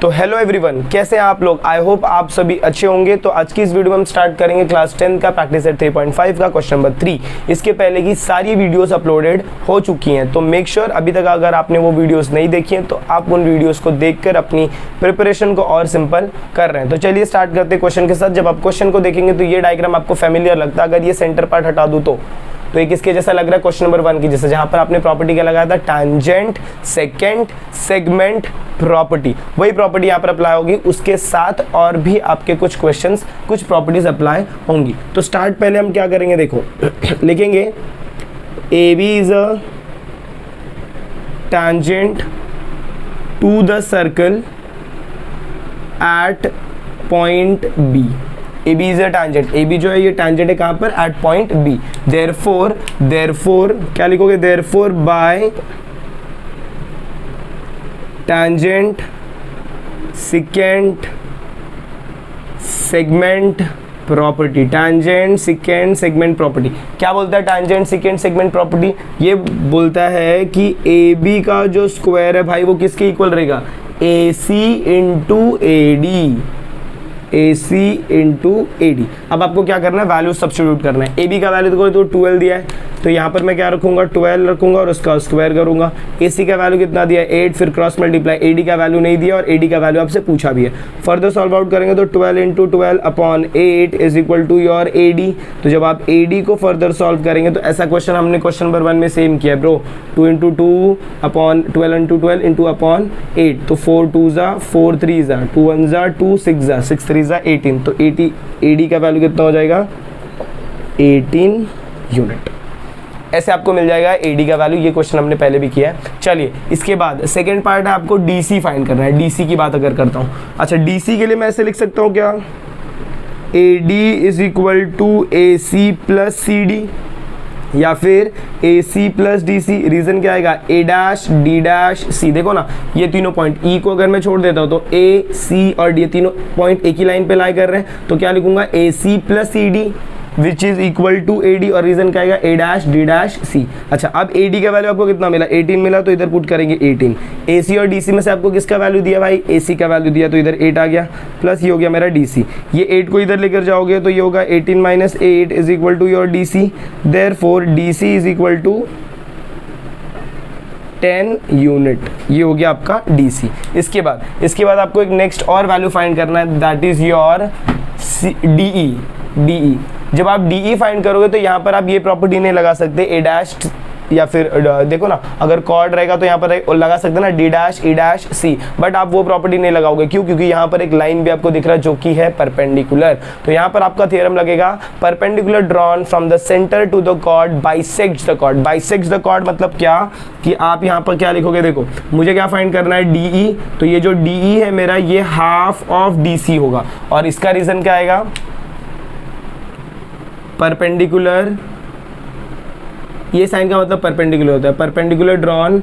तो hello everyone, कैसे हैं आप लोग। आई होप आप सभी अच्छे होंगे। तो आज की इस वीडियो में हम स्टार्ट करेंगे क्लास 10 का प्रैक्टिस सेट 3.5 का क्वेश्चन नंबर 3। इसके पहले की सारी वीडियोस अपलोडेड हो चुकी हैं, तो मेक श्योर अभी तक अगर आपने वो वीडियोस नहीं देखी हैं तो आप उन वीडियोस को देखकर अपनी प्रिपरेशन को और सिंपल कर रहे हैं। तो चलिए स्टार्ट करते हैं क्वेश्चन के साथ। जब आप क्वेश्चन को देखेंगे तो ये डायग्राम आपको फैमिलियर लगता है। अगर ये सेंटर पार्ट हटा दूँ तो ये किसके जैसा लग रहा है, क्वेश्चन नंबर 1 की जैसे, जहां पर आपने प्रॉपर्टी क्या लगाया था, टैंजेंट सेकेंड सेगमेंट प्रॉपर्टी। वही प्रॉपर्टी यहाँ पर अप्लाई होगी, उसके साथ और भी आपके कुछ क्वेश्चंस, कुछ प्रॉपर्टीज अप्लाई होंगी। तो स्टार्ट पहले हम क्या करेंगे, देखो लिखेंगे A B is a tangent to the circle at point B. A B is a tangent, A B जो है ये टैंजेंट है कहाँ पर, एट पॉइंट बी। देयरफॉर क्या लिखोगे, therefore by tangent second segment property. Tangent second segment property क्या बोलता है, टैंजेंट सेकेंड सेगमेंट प्रॉपर्टी ये बोलता है कि ए बी का जो स्क्वायर है भाई वो किसके इक्वल रहेगा, A C into A D, AC into AD। अब आपको क्या करना है, वैल्यू सब्स्टिट्यूट करना है। AB का वैल्यू देखो तो 12 दिया है, तो यहाँ पर मैं क्या रखूंगा, 12 रखूंगा और उसका स्क्वायर करूंगा। AC का वैल्यू कितना दिया है, 8, फिर क्रॉस मल्टीप्लाई। AD का वैल्यू नहीं दिया और AD का वैल्यू आपसे पूछा भी है। फर्दर सॉल्व आउट करेंगे तो 12 into 12 upon 8 is equal to your AD। तो जब आप AD को फर्दर सॉल्व करेंगे तो ऐसा क्वेश्चन हमने क्वेश्चन नंबर 1 में सेम किया bro, 2 into 2 upon 12 into 12 into upon 8। तो 4 2 ज़ा 4 3 ज़ा 2 1 ज़ा 2 6 ज़ा 6 3 ज़ा 18। तो AD का वैल्यू कितना हो जाएगा, 18 यूनिट। ऐसे आपको मिल जाएगा AD का वैल्यू। ये क्वेश्चन हमने पहले भी किया है। चलिए इसके बाद सेकंड पार्ट है, आपको DC फाइंड करना है। DC की बात अगर करता हूँ, अच्छा DC के लिए मैं ऐसे लिख सकता हूँ क्या, AD is equal to AC plus CD या फिर AC प्लस DC। रीजन क्या आएगा, A dash D dash C। देखो ना ये तीनों पॉइंट E को अगर मैं छोड़ देता हूँ तो A C और D तीनों पॉइंट एक ही लाइन पे लाई कर रहे हैं, तो क्या लिखूंगा, AC plus CD which is equal to AD और रीजन क्या आएगा, A dash D dash C। अच्छा अब AD का वैल्यू आपको कितना मिला, 18 मिला, तो इधर पुट करेंगे 18। AC और DC में से आपको किसका वैल्यू दिया भाई, AC का वैल्यू दिया, तो इधर 8 आ गया, प्लस ये हो गया मेरा DC। ये 8 को इधर लेकर जाओगे तो ये होगा 18 minus 8 is equal to your DC। Therefore DC is equal to 10 unit. ये हो गया आपका DC। इसके बाद आपको एक नेक्स्ट और वैल्यू फाइंड करना है, दैट इज योर DE। जब आप DE फाइंड करोगे तो यहाँ पर आप ये प्रॉपर्टी नहीं लगा सकते, A डैश या फिर देखो ना अगर कॉर्ड रहेगा तो यहाँ पर लगा सकते ना D dash E dash C, but आप वो प्रॉपर्टी नहीं लगाओगे। क्यों, क्योंकि यहाँ पर एक लाइन भी आपको दिख रहा है जो कि है परपेंडिकुलर। तो यहाँ पर आपका थ्योरम लगेगा, perpendicular drawn from the centre to the chord bisects the chord. Bisects the chord मतलब क्या, कि आप यहाँ पर क्या लिखोगे, देखो मुझे क्या फाइंड करना है, DE। तो ये जो DE है मेरा, ये हाफ ऑफ DC होगा और इसका रीजन क्या आएगा, परपेंडिकुलर। ये साइन का मतलब परपेंडिकुलर होता है, perpendicular drawn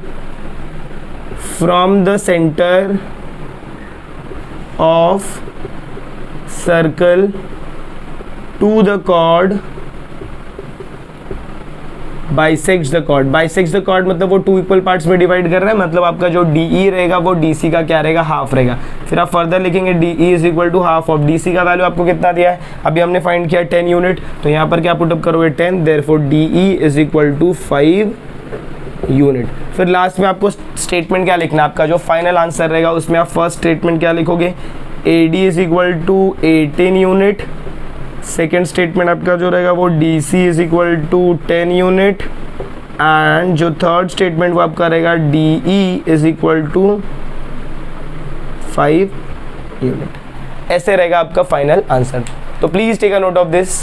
from the centre of circle to the chord bisects the chord. Bisects the chord मतलब वो 2 इक्वल पार्ट्स में डिवाइड कर रहे हैं, मतलब आपका जो DE रहेगा वो DC का क्या रहेगा, हाफ रहेगा। फिर आप फर्दर लिखेंगे DE is equal to half of DC का वैल्यू आपको कितना दिया है, अभी हमने फाइंड किया 10 यूनिट, तो यहाँ पर क्या पुटअप करोगे 10। Therefore DE is equal to 5 unit. फिर लास्ट में आपको स्टेटमेंट क्या लिखना है, आपका जो फाइनल आंसर रहेगा उसमें आप फर्स्ट स्टेटमेंट क्या लिखोगे, AD is equal to 18 unit. Second statement आपका जो रहेगा वो DC is equal to 10 unit and जो थर्ड स्टेटमेंट वो आपका रहेगा DE is equal to 5 unit. ऐसे रहेगा आपका फाइनल आंसर। तो please take a note of this.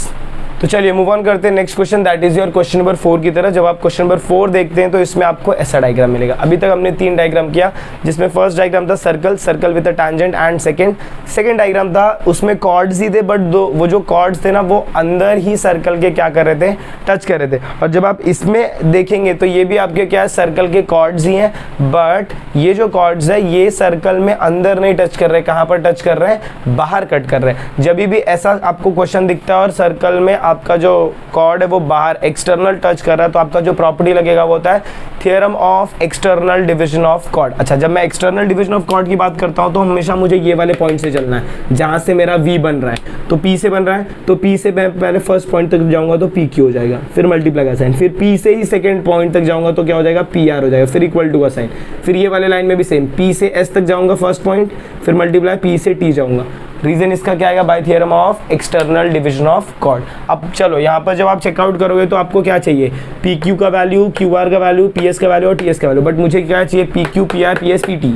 तो चलिए मूव ऑन करते हैं next question, that is your question number 4 की तरह। जब आप क्वेश्चन नंबर 4 देखते हैं तो इसमें आपको ऐसा डायग्राम मिलेगा। अभी तक हमने 3 डायग्राम किया, जिसमें फर्स्ट डायग्राम था circle with a tangent and second diagram था उसमें कॉर्ड्स ही थे, बट वो जो कॉर्ड्स थे ना वो अंदर ही सर्कल के क्या कर रहे थे, टच कर रहे थे। और जब आप इसमें देखेंगे तो ये भी आपके क्या है, सर्कल के कॉर्ड्स ही हैं, बट ये जो कॉर्ड्स है ये सर्कल में अंदर नहीं टच कर रहे, कहाँ पर टच कर रहे हैं, बाहर कट कर रहे हैं। जब भी ऐसा आपको क्वेश्चन दिखता है और सर्कल में आपका जो कॉर्ड है वो बाहर एक्सटर्नल टच कर रहा है, तो आपका जो प्रॉपर्टी लगेगा वो होता है theorem of external division of chord. अच्छा, जब मैं एक्सटर्नल डिवीजन ऑफ कॉर्ड की बात करता हूँ तो हमेशा मुझे ये वाले पॉइंट से चलना है जहाँ से मेरा V बन रहा है। तो P से बन रहा है, तो P से मैं पहले फर्स्ट पॉइंट तक जाऊँगा तो PQ हो जाएगा, फिर मल्टीप्लाई का साइन, फिर P से ही सेकेंड पॉइंट तक जाऊँगा तो क्या हो जाएगा, PR हो जाएगा, फिर इक्वल टू का साइन। फिर ये वाले लाइन में भी सेम, P से S तक जाऊँगा फर्स्ट पॉइंट, फिर मल्टीप्लाई P से T जाऊँगा। रीजन इसका क्या आएगा, by theorem of external division of chord. अब चलो यहाँ पर जब आप चेकआउट करोगे तो आपको क्या चाहिए, PQ का वैल्यू, QR का वैल्यू, PS का वैल्यू और TS का वैल्यू। बट मुझे क्या चाहिए, PQ, PR, PS, PT,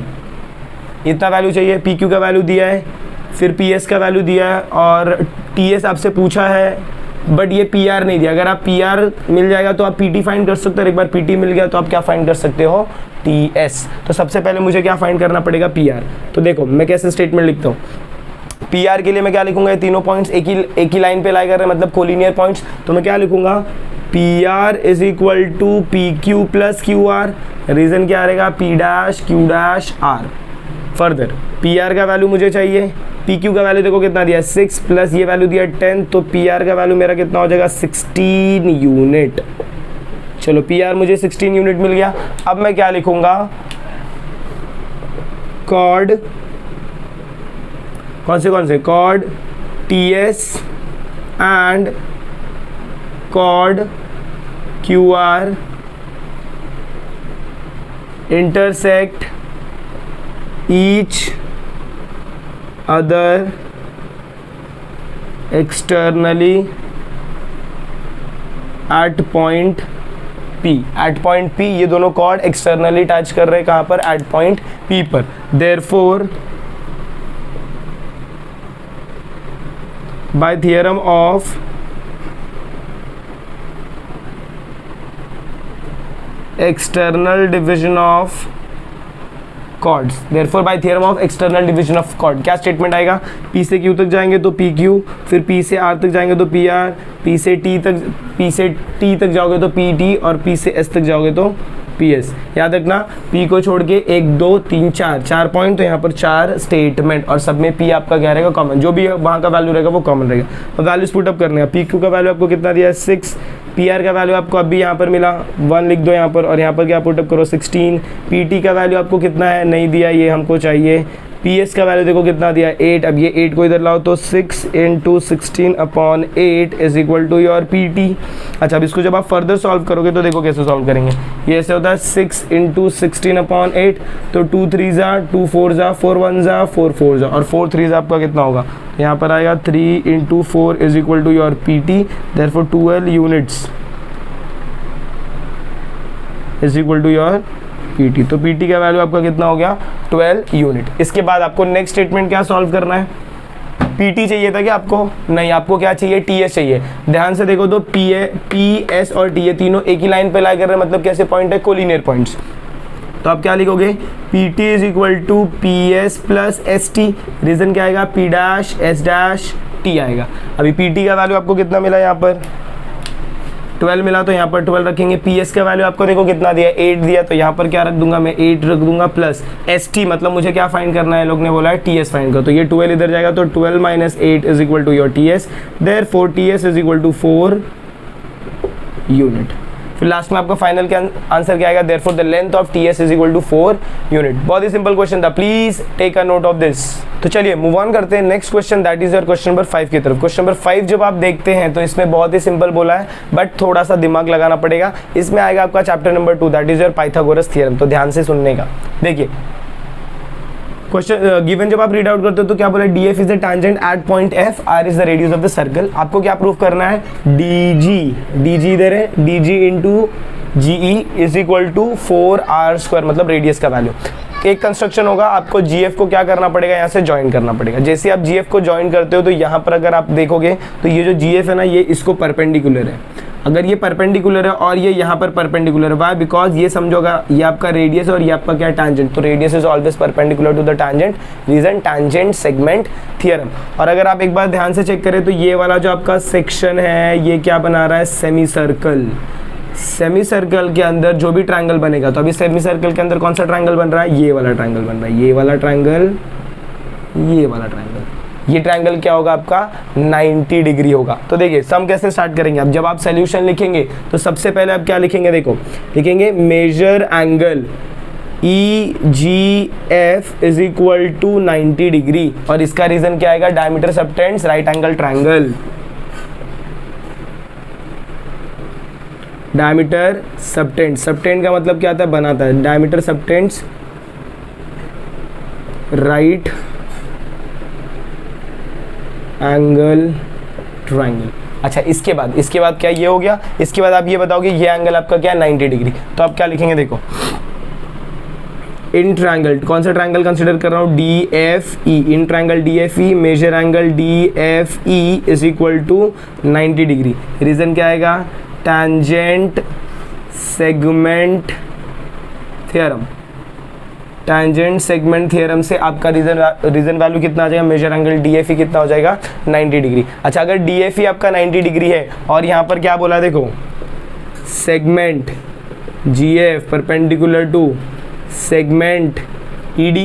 इतना वैल्यू चाहिए। PQ का वैल्यू दिया है, फिर PS का वैल्यू दिया है और TS आपसे पूछा है, बट ये PR नहीं दिया। अगर आप PR मिल जाएगा तो आप PT फाइंड कर सकते हो, एक बार PT मिल गया तो आप क्या फाइंड कर सकते हो, TS। तो सबसे पहले मुझे क्या फाइंड करना पड़ेगा, PR। तो देखो मैं कैसे स्टेटमेंट लिखता हूँ, PR के लिए मैं क्या लिखूंगा, ये तीनों पॉइंट्स एक ही लाइन पे लाई कर रहे हैं, मतलब कोलिनियर पॉइंट्स। तो मैं क्या लिखूंगा, PR is equal to PQ plus QR। Reason क्या रहेगा, P dash Q dash R। Further PR का वैल्यू मुझे चाहिए, PQ का वैल्यू देखो कितना दिया, 6 प्लस ये वैल्यू दिया 10, तो PR का वैल्यू मेरा कितना हो जाएगा, 16 यूनिट। चलो PR मुझे 16 यूनिट मिल गया। अब मैं क्या लिखूंगा, कॉर्ड, कौन से chord TS and chord QR intersect each other externally at point P। At point P ये दोनों कॉर्ड एक्सटर्नली टच कर रहे हैं कहाँ पर, एट पॉइंट P पर। Therefore by theorem of external division of chords, therefore by theorem of external division of chord क्या statement आएगा, P से Q तक जाएंगे तो PQ, फिर P से R तक जाएंगे तो PR, P से T तक जाओगे तो PT और P से S तक जाओगे तो PS। याद रखना P को छोड़ के 1 2 3 4 पॉइंट, तो यहाँ पर 4 स्टेटमेंट और सब में P आपका क्या रहेगा, कॉमन। जो भी वहाँ का वैल्यू रहेगा वो कॉमन रहेगा। तो वैल्यूज पुट अप करने का, PQ का वैल्यू आपको कितना दिया है, 6। PR का वैल्यू आपको अभी यहाँ पर मिला 1 लिख दो यहाँ पर, और यहाँ पर क्या पुट अप करो 16। PT का वैल्यू आपको कितना है, नहीं दिया, ये हमको चाहिए। PS का वैल्यू देखो कितना दिया, 8। अब ये 8 को इधर लाओ तो 6 × 16/8 is equal to your PT। अच्छा, अब इसको जब आप फर्दर सॉल्व करोगे तो देखो कैसे सॉल्व करेंगे। ये ऐसे होता है 6 × 16/8, तो 2 3 ज़ा 2 4 ज़ा 4 1 ज़ा 4 4 ज़ा और 4 3 ज़ा आपका कितना होगा, यहाँ पर आएगा 3 × 4 is equal to your PT। Therefore 12 units is equal to your PT। तो PT का वैल्यू आपका कितना हो गया, 12 यूनिट। इसके बाद आपको नेक्स्ट स्टेटमेंट क्या सॉल्व करना है, PT चाहिए था क्या आपको, नहीं, आपको क्या चाहिए, TS चाहिए। ध्यान से देखो तो PS और T ये तीनों एक ही लाइन पे लाई कर रहे हैं, मतलब कैसे पॉइंट है, कोलिनियर पॉइंट्स। तो आप क्या लिखोगे, PT is equal to PS plus ST। Reason क्या आएगा, P dash S dash T आएगा। अभी PT का वैल्यू आपको कितना मिला, यहाँ पर 12 मिला, तो यहाँ पर 12 रखेंगे। PS का वैल्यू आपको देखो कितना दिया, 8 दिया, तो यहाँ पर क्या रख दूंगा मैं, 8 रख दूंगा प्लस ST, मतलब मुझे क्या फाइंड करना है, लोग ने बोला है TS फाइंड करो। तो ये 12 इधर जाएगा, तो 12 - 8 is equal to your TS। Therefore TS is equal to 4 unit. फिर लास्ट में आपका फाइनल का आंसर क्या आएगा, therefore the length of TS is equal to 4 unit. बहुत ही सिंपल क्वेश्चन था, please take a note of this. तो चलिए मूव ऑन करते हैं next question, that is your question number 5 की तरफ। क्वेश्चन नंबर 5 जब आप देखते हैं तो इसमें बहुत ही सिंपल बोला है, बट थोड़ा सा दिमाग लगाना पड़ेगा। इसमें आएगा आपका chapter number 2, that is your Pythagoras theorem. तो ध्यान से सुनने का, देखिए क्वेश्चन गिवन जब आप रीड आउट करते हो तो क्या बोला, DF is the tangent at point F, R is the radius of the circle. आपको क्या प्रूफ करना है, DG इधर है, DG into GE is equal to 4R², मतलब रेडियस का वैल्यू। एक कंस्ट्रक्शन होगा, आपको GF को क्या करना पड़ेगा, यहाँ से ज्वाइन करना पड़ेगा। जैसे आप GF को ज्वाइन करते हो तो यहाँ पर अगर आप देखोगे तो ये जो GF है ना, ये इसको परपेंडिकुलर है। अगर ये परपेंडिकुलर है और ये यहाँ पर परपेंडिकुलर है, वाई, बिकॉज ये समझोगा ये आपका रेडियस और ये आपका क्या, टैंजेंट। तो radius is always perpendicular to the tangent, reason tangent segment theorem. और अगर आप एक बार ध्यान से चेक करें तो ये वाला जो आपका सेक्शन है ये क्या बना रहा है, सेमी सर्कल। सेमी सर्कल के अंदर जो भी ट्रायंगल बनेगा, तो अभी सेमी सर्कल के अंदर कौन सा ट्रायंगल बन रहा है, ये वाला ट्रायंगल बन रहा है, ये वाला ट्रायंगल, ये वाला ट्रायंगल। ये ट्रायंगल क्या होगा आपका 90 डिग्री होगा। तो देखिए सम कैसे स्टार्ट करेंगे, अब जब आप सोल्यूशन लिखेंगे तो सबसे पहले आप क्या लिखेंगे, देखो लिखेंगे major angle EGF is equal to 90 degree, और इसका रीजन क्या आएगा, diameter subtends right angle triangle. Diameter subtends, subtends का मतलब क्या आता है, बनाता है, diameter subtends right angle triangle. अच्छा इसके बाद क्या ये हो गया, इसके बाद आप ये बताओगे ये एंगल आपका क्या है 90 डिग्री। तो आप क्या लिखेंगे, देखो इन ट्रायंगल, कौन सा ट्रायंगल कंसिडर कर रहा हूँ, DFE, in triangle DFE measure angle DFE is equal to 90 degree. Reason क्या आएगा, tangent segment theorem, tangent segment theorem से आपका रीजन वैल्यू कितना आ जाएगा, मेजर एंगल DFE कितना हो जाएगा 90 डिग्री। अच्छा अगर DFE आपका 90 डिग्री है और यहाँ पर क्या बोला, देखो segment GF perpendicular to segment ED,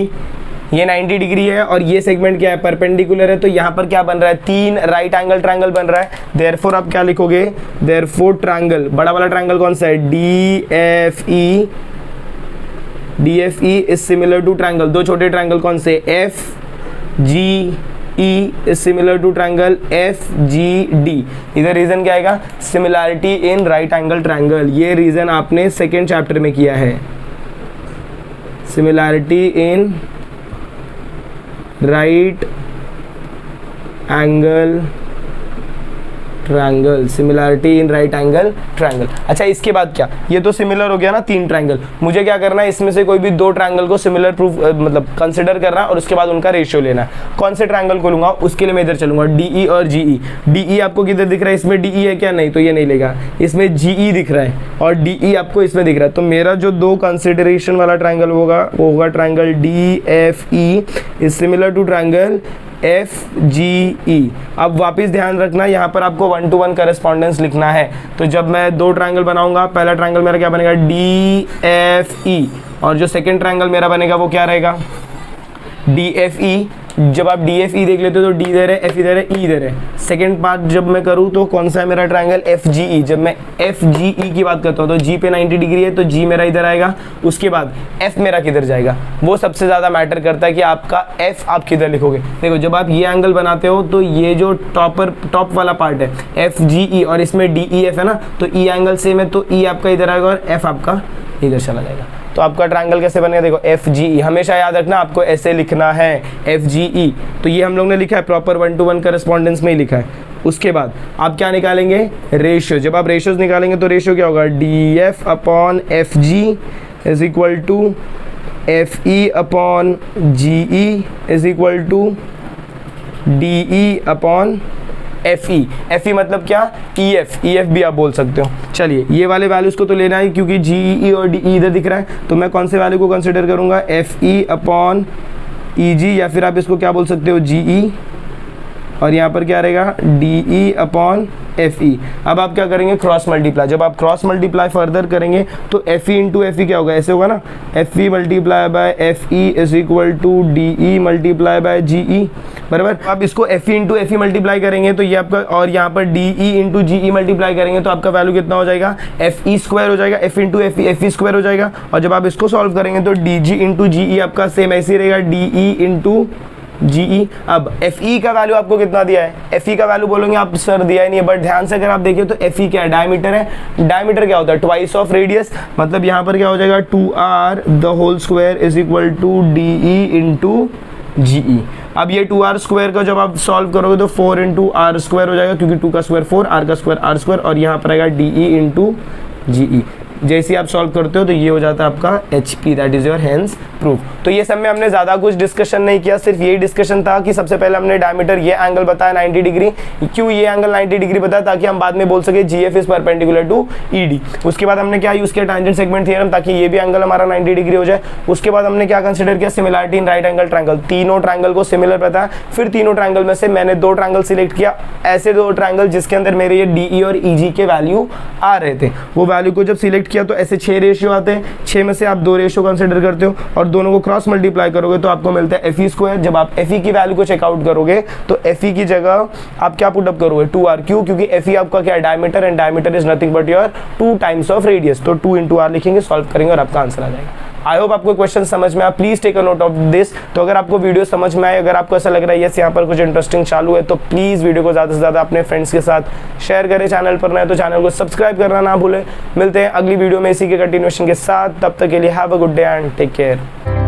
ये 90 डिग्री है और ये सेगमेंट क्या है, परपेंडिकुलर है, तो यहाँ पर क्या बन रहा है, 3 राइट एंगल ट्रायंगल बन रहा है। देयरफॉर आप क्या लिखोगे, देयरफॉर ट्रायंगल, बड़ा वाला ट्रायंगल कौन सा है, DFE is similar to triangle, दो छोटे ट्रायंगल कौन से, FGE is similar to triangle FGD। इधर रीजन क्या आएगा, similarity in right angle triangle, ये रीजन आपने सेकेंड चैप्टर में किया है, similarity in right angle triangle, similarity in right angle triangle. अच्छा इसके बाद क्या, ये तो सिमिलर हो गया ना 3 ट्रायंगल, मुझे क्या करना है, इसमें से कोई भी 2 ट्रायंगल को सिमिलर प्रूफ मतलब कंसिडर करना है और उसके बाद उनका रेशियो लेना है। कौन से ट्रायंगल को लूंगा, उसके लिए मैं इधर चलूंगा DE और GE। DE आपको किधर दिख रहा है, इसमें DE है क्या, नहीं, तो ये नहीं लेगा, इसमें GE दिख रहा है और DE आपको इसमें दिख रहा है। तो मेरा जो 2 कंसिडरेशन वाला ट्रायंगल होगा वो होगा triangle DFE is similar to triangle FGE। अब वापस ध्यान रखना यहाँ पर आपको 1-to-1 करेस्पॉन्डेंस लिखना है। तो जब मैं 2 ट्रायंगल बनाऊंगा, पहला ट्रायंगल मेरा क्या बनेगा, DFE, और जो सेकंड ट्रायंगल मेरा बनेगा वो क्या रहेगा, DFE। जब आप DFE देख लेते हो तो D इधर है, F इधर है, E इधर है। सेकंड पार्ट जब मैं करूँ तो कौन सा है मेरा ट्रायंगल, FGE। जब मैं FGE की बात करता हूँ तो G पे 90 डिग्री है तो G मेरा इधर आएगा, उसके बाद F मेरा किधर जाएगा, वो सबसे ज़्यादा मैटर करता है कि आपका F आप किधर लिखोगे। देखो जब आप ये एंगल बनाते हो तो ये जो टॉप वाला पार्ट है FGE और इसमें DEF है ना, तो E एंगल सेम है तो E आपका इधर आएगा और F आपका इधर चला जाएगा। तो आपका ट्रायंगल कैसे बनेगा, देखो FGE, हमेशा याद रखना आपको ऐसे लिखना है FGE। तो ये हम लोग ने लिखा है प्रॉपर 1-to-1 करेस्पॉन्डेंस में ही लिखा है। उसके बाद आप क्या निकालेंगे, रेशियो। जब आप रेशियोज निकालेंगे तो रेशियो क्या होगा, DF upon FG is equal to FE upon GE is equal to DE upon FE मतलब क्या, EF भी आप बोल सकते हो। चलिए ये वाले वैल्यूज को तो लेना है क्योंकि GE और DE इधर दिख रहा है, तो मैं कौन से वैल्यू को कंसिडर करूंगा, FE अपॉन EG, या फिर आप इसको क्या बोल सकते हो, GE, और यहाँ पर क्या रहेगा DE अपॉन FE। अब आप क्या करेंगे, क्रॉस मल्टीप्लाई। जब आप क्रॉस मल्टीप्लाई फर्दर करेंगे तो FE इंटू FE क्या होगा, ऐसे होगा ना, FE multiply by FE is equal to DE multiply by GE, बराबर। आप इसको FE इंटू FE मल्टीप्लाई करेंगे तो ये आपका, और यहाँ पर DE इंटू GE मल्टीप्लाई करेंगे तो आपका वैल्यू कितना हो जाएगा, FE स्क्वायर हो जाएगा, F इंटू FE स्क्वायर हो जाएगा। और जब आप इसको सॉल्व करेंगे तो DG इंटू GE आपका सेम ऐसे ही रहेगा, DE इंटू GE। अब FE का वैल्यू आपको कितना दिया है, FE का वैल्यू बोलोगे आप सर दिया ही नहीं है, बट ध्यान से अगर आप देखिए तो FE क्या है, डायमीटर है। डायमीटर क्या होता है, ट्वाइस ऑफ रेडियस, मतलब यहाँ पर क्या हो जाएगा 2r the whole square is equal to DE into GE। अब ये 2r स्क्वायर का जब आप सॉल्व करोगे तो 4 इंटू r स्क्वायर हो जाएगा, क्योंकि 2 का स्क्वायर 4, r का स्क्वायर r स्क्वायर, और यहाँ पर आएगा DE इंटू GE। जैसे आप सॉल्व करते हो तो ये हो जाता है आपका HP, that is your hence proof. तो ये सब में हमने ज़्यादा कुछ डिस्कशन नहीं किया, सिर्फ यही डिस्कशन था कि सबसे पहले हमने डायमीटर ये एंगल बताया 90 डिग्री। क्यों ये एंगल 90 डिग्री बताया, ताकि हम बाद में बोल सके GF is perpendicular to ED। उसके बाद हमने क्या यूज़ किया, टैंजेंट सेगमेंट थ्योरम, ताकि ये भी एंगल हमारा 90 डिग्री हो जाए। उसके बाद हमने क्या कंसिडर किया, similarity in right angle triangle. तीनों ट्रायंगल को सिमिलर बताया, फिर तीनों ट्रायंगल में से मैंने 2 ट्रायंगल सिलेक्ट किया, ऐसे 2 ट्रायंगल जिसके अंदर मेरे ये DE और EG के वैल्यू आ रहे थे। वो वैल्यू को जब सिलेक्ट किया तो ऐसे 6 रेशियो आते हैं, 6 में से आप 2 रेशियो कंसिडर करते हो, और दोनों को क्रॉस मल्टीप्लाई करोगे तो आपको मिलता है FE स्क्वायर। जब आप FE की वैल्यू को चेकआउट करोगे तो FE की जगह आप क्या पुटअप करोगे 2r, क्यों? क्योंकि FE आपका क्या है diameter, and diameter is nothing but your 2 times of radius, तो 2 × r लिखेंगे, सॉल्व करेंगे और आपका आंसर आ जाएगा। आई होप आपको क्वेश्चन समझ में आया, please take a note of this. तो अगर आपको वीडियो समझ में आए, अगर आपको ऐसा लग रहा है यस यहाँ पर कुछ इंटरेस्टिंग चालू है, तो प्लीज वीडियो को ज़्यादा से ज़्यादा अपने फ्रेंड्स के साथ शेयर करें। चैनल पर नए तो चैनल को सब्सक्राइब करना ना भूलें। मिलते हैं अगली वीडियो में इसी के कंटिन्यूएशन के साथ, तब तक के लिए have a good day and take care.